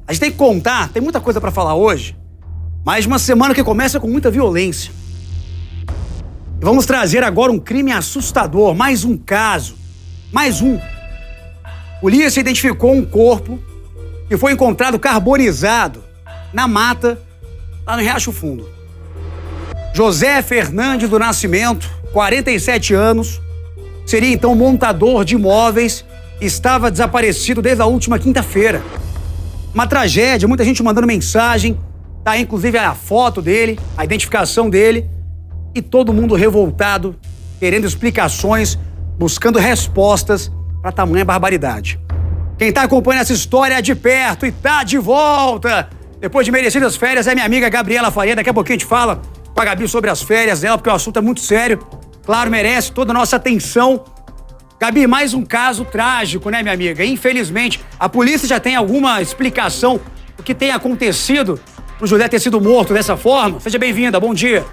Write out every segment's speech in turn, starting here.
A gente tem que contar, tem muita coisa pra falar hoje, mas uma semana que começa com muita violência. E vamos trazer agora um crime assustador, mais um caso, mais um. A polícia identificou um corpo que foi encontrado carbonizado na mata, lá no Riacho Fundo. José Fernandes do Nascimento, 47 anos, seria então montador de imóveis e estava desaparecido desde a última quinta-feira. Uma tragédia, muita gente mandando mensagem, tá aí inclusive a foto dele, a identificação dele, e todo mundo revoltado, querendo explicações, buscando respostas para tamanha barbaridade. Quem tá acompanhando essa história de perto e tá de volta, depois de merecidas férias, é minha amiga Gabriela Faria. Daqui a pouquinho a gente fala com a Gabi sobre as férias dela, porque o assunto é muito sério. Claro, merece toda a nossa atenção. Gabi, mais um caso trágico, né, minha amiga? Infelizmente, a polícia já tem alguma explicação do que tem acontecido pro José ter sido morto dessa forma? Seja bem-vinda, bom dia.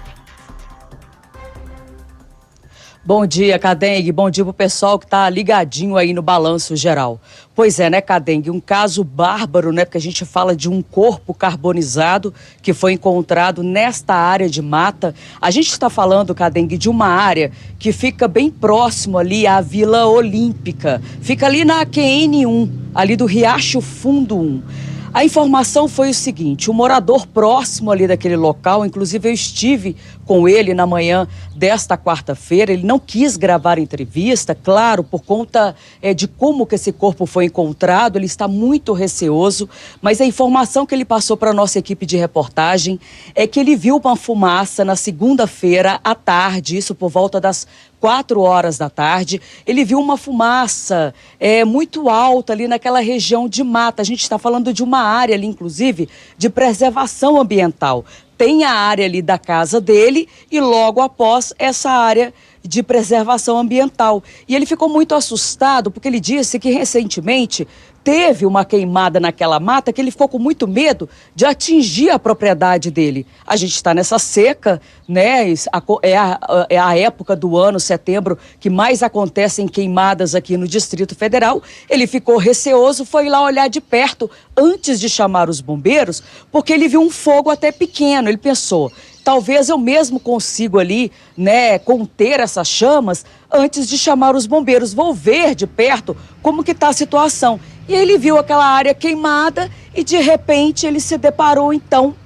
Bom dia, Cadengue. Bom dia pro pessoal que tá ligadinho aí no Balanço Geral. Pois é, né, Cadengue? Um caso bárbaro, né? Porque a gente fala de um corpo carbonizado que foi encontrado nesta área de mata. A gente está falando, Cadengue, de uma área que fica bem próximo ali à Vila Olímpica. Fica ali na QN1, ali do Riacho Fundo 1. A informação foi o seguinte: o morador próximo ali daquele local, inclusive eu estive com ele na manhã desta quarta-feira, ele não quis gravar entrevista, claro, por conta de como que esse corpo foi encontrado, ele está muito receoso, mas a informação que ele passou para a nossa equipe de reportagem é que ele viu uma fumaça na segunda-feira à tarde, isso por volta das 4 horas da tarde, ele viu uma fumaça muito alta ali naquela região de mata. A gente está falando de uma área ali, inclusive, de preservação ambiental. Tem a área ali da casa dele e logo após essa área de preservação ambiental. E ele ficou muito assustado porque ele disse que recentemente teve uma queimada naquela mata que ele ficou com muito medo de atingir a propriedade dele. A gente está nessa seca, né? É a época do ano, setembro, que mais acontecem queimadas aqui no Distrito Federal. Ele ficou receoso, foi lá olhar de perto antes de chamar os bombeiros, porque ele viu um fogo até pequeno. Ele pensou: talvez eu mesmo consigo ali, né, conter essas chamas antes de chamar os bombeiros. Vou ver de perto como que está a situação. E ele viu aquela área queimada e, de repente, ele se deparou, então,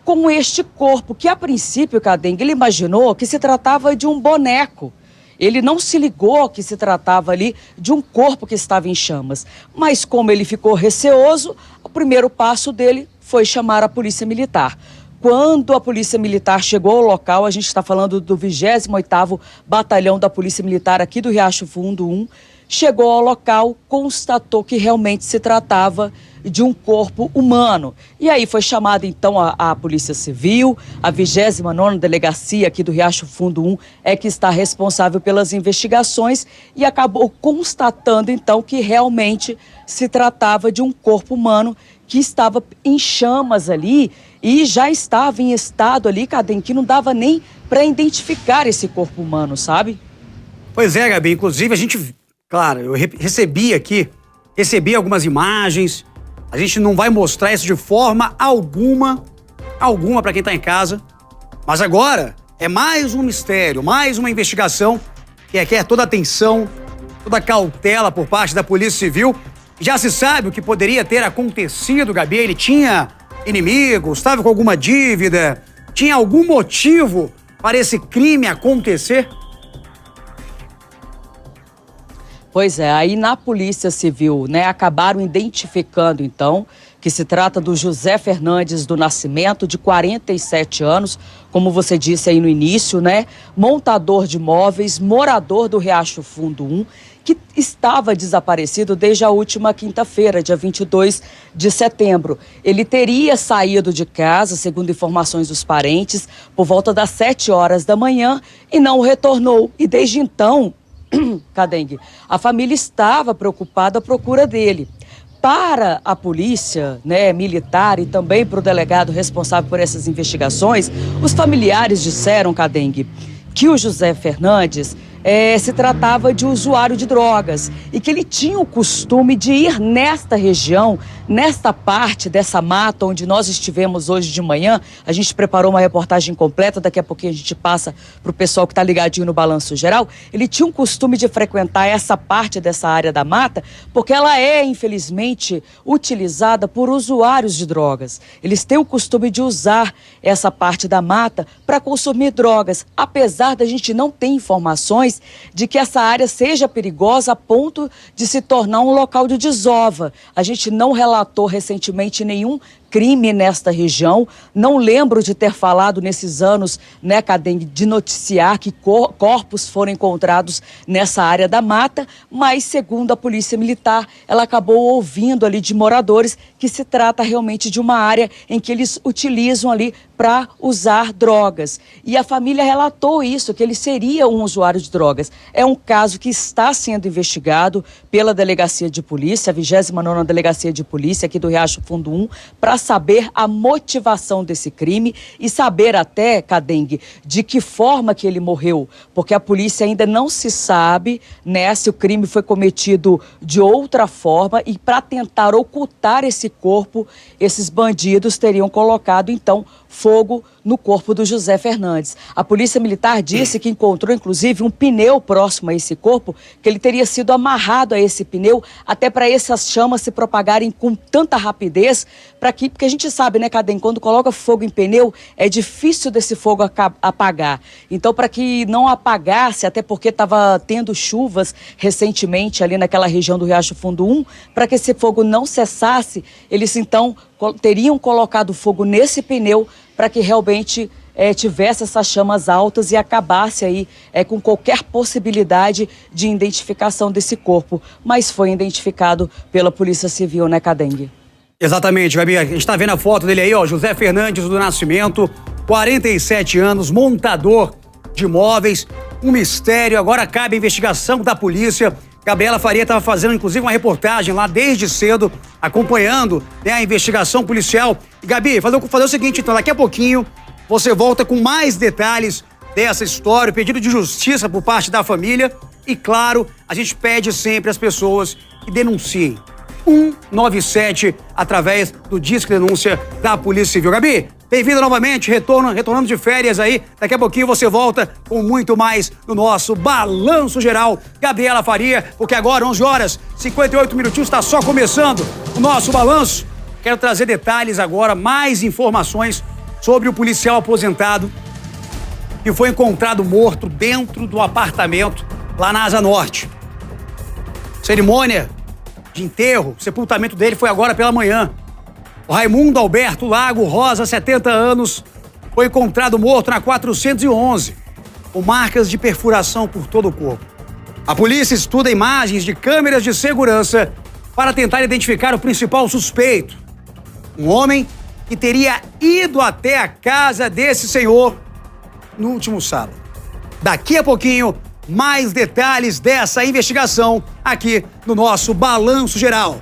com este corpo, que, a princípio, Cadengue, ele imaginou que se tratava de um boneco. Ele não se ligou que se tratava ali de um corpo que estava em chamas. Mas, como ele ficou receoso, o primeiro passo dele foi chamar a Polícia Militar. Quando a Polícia Militar chegou ao local, a gente está falando do 28º Batalhão da Polícia Militar aqui do Riacho Fundo 1, chegou ao local, constatou que realmente se tratava de um corpo humano. E aí foi chamada então a Polícia Civil, a 29ª Delegacia aqui do Riacho Fundo 1 é que está responsável pelas investigações e acabou constatando então que realmente se tratava de um corpo humano que estava em chamas ali e já estava em estado ali, Cadê, que não dava nem para identificar esse corpo humano, sabe? Pois é, Gabi, inclusive a gente, claro, eu recebi algumas imagens, a gente não vai mostrar isso de forma alguma para quem tá em casa, mas agora é mais um mistério, mais uma investigação que requer toda a atenção, toda a cautela por parte da Polícia Civil. Já se sabe o que poderia ter acontecido, Gabi. Ele tinha inimigos, estava com alguma dívida, tinha algum motivo para esse crime acontecer? Pois é, aí na Polícia Civil, né, acabaram identificando então que se trata do José Fernandes do Nascimento, de 47 anos, como você disse aí no início, né, montador de móveis, morador do Riacho Fundo 1, que estava desaparecido desde a última quinta-feira, dia 22 de setembro. Ele teria saído de casa, segundo informações dos parentes, por volta das 7 horas da manhã e não retornou. E desde então, Cadengue, a família estava preocupada à procura dele. Para a polícia, né, militar e também para o delegado responsável por essas investigações, os familiares disseram, Cadengue, que o José Fernandes se tratava de usuário de drogas e que ele tinha o costume de ir nesta região, Nesta parte dessa mata onde nós estivemos hoje de manhã, a gente preparou uma reportagem completa, daqui a pouquinho a gente passa para o pessoal que está ligadinho no Balanço Geral. Ele tinha um costume de frequentar essa parte dessa área da mata, porque ela é, infelizmente, utilizada por usuários de drogas. Eles têm o costume de usar essa parte da mata para consumir drogas, apesar da gente não ter informações de que essa área seja perigosa a ponto de se tornar um local de desova. A gente não relatou recentemente nenhum crime nesta região. Não lembro de ter falado nesses anos, né, Cadengue, de noticiar que corpos foram encontrados nessa área da mata, mas segundo a Polícia Militar, ela acabou ouvindo ali de moradores que se trata realmente de uma área em que eles utilizam ali para usar drogas. E a família relatou isso, que ele seria um usuário de drogas. É um caso que está sendo investigado pela Delegacia de Polícia, a 29ª Delegacia de Polícia aqui do Riacho Fundo 1, para saber a motivação desse crime e saber até, Cadengue, de que forma que ele morreu, porque a polícia ainda não se sabe, né, se o crime foi cometido de outra forma, e para tentar ocultar esse corpo, esses bandidos teriam colocado, então, fogo no corpo do José Fernandes. A Polícia Militar disse que encontrou, inclusive, um pneu próximo a esse corpo, que ele teria sido amarrado a esse pneu, até para essas chamas se propagarem com tanta rapidez, porque a gente sabe, né, Cadem, quando coloca fogo em pneu, é difícil desse fogo apagar. Então, para que não apagasse, até porque estava tendo chuvas recentemente ali naquela região do Riacho Fundo 1, para que esse fogo não cessasse, eles então teriam colocado fogo nesse pneu para que realmente tivesse essas chamas altas e acabasse aí com qualquer possibilidade de identificação desse corpo. Mas foi identificado pela Polícia Civil, né, Cadengue? Exatamente, Gabi. A gente está vendo a foto dele aí, ó, José Fernandes do Nascimento, 47 anos, montador de imóveis, um mistério. Agora cabe a investigação da polícia. Gabriela Faria estava fazendo, inclusive, uma reportagem lá desde cedo, acompanhando, né, a investigação policial. E, Gabi, fazer o seguinte, então, daqui a pouquinho você volta com mais detalhes dessa história, pedido de justiça por parte da família. E, claro, a gente pede sempre às pessoas que denunciem. 197 através do Disque Denúncia da Polícia Civil. Gabi, bem-vinda novamente, retornando de férias aí. Daqui a pouquinho você volta com muito mais no nosso Balanço Geral. Gabriela Faria, porque agora, 11 horas, 58 minutinhos, está só começando o nosso balanço. Quero trazer detalhes agora, mais informações sobre o policial aposentado que foi encontrado morto dentro do apartamento lá na Asa Norte. Cerimônia de enterro, o sepultamento dele foi agora pela manhã. O Raimundo Alberto Lago Rosa, 70 anos, foi encontrado morto na 411, com marcas de perfuração por todo o corpo. A polícia estuda imagens de câmeras de segurança para tentar identificar o principal suspeito. Um homem que teria ido até a casa desse senhor no último sábado. Daqui a pouquinho, mais detalhes dessa investigação aqui no nosso Balanço Geral.